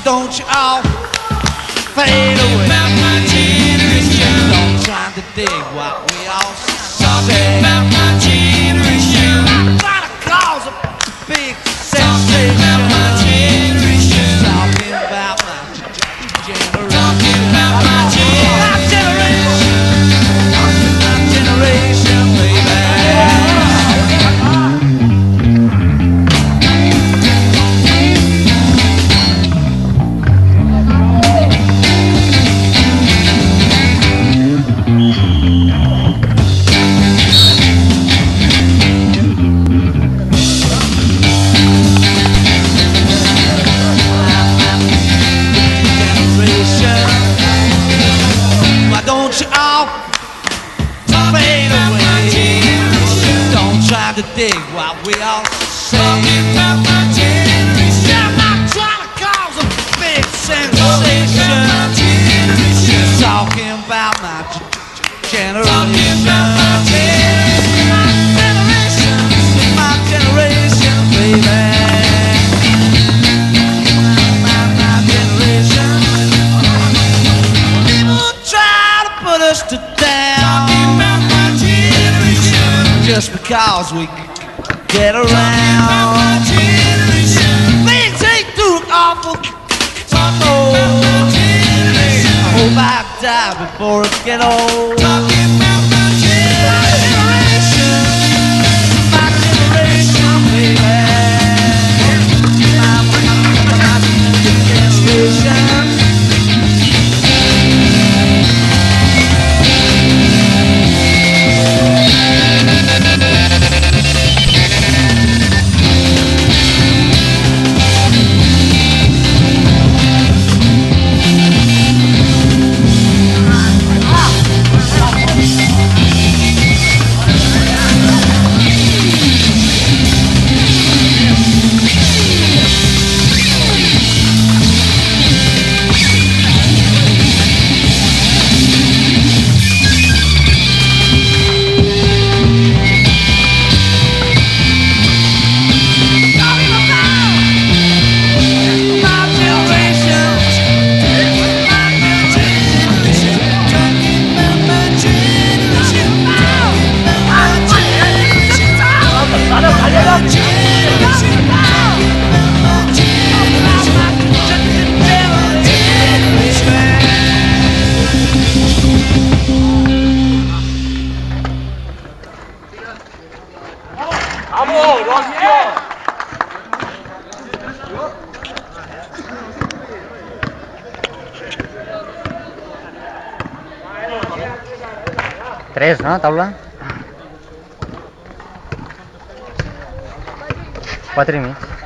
Don't you all fade away? About my generation. Don't try to dig what we all say. About my generation. I'm trying to cause a big sensation. About my generation. Talking about my generation. Talking about my generation. My generation, baby. To dig what we all say. Talking about my generation. I'm not trying to cause a big sensation. Talking about my generation. Talking about my generation. My generation, baby. My generation. People try to put us to down. Talking about my generation. Just because we get around. Things ain't too awful. I hope I die before it get old. Talking about my generation. My generation, baby. My generation. Tres, no, taula? 4 i mig.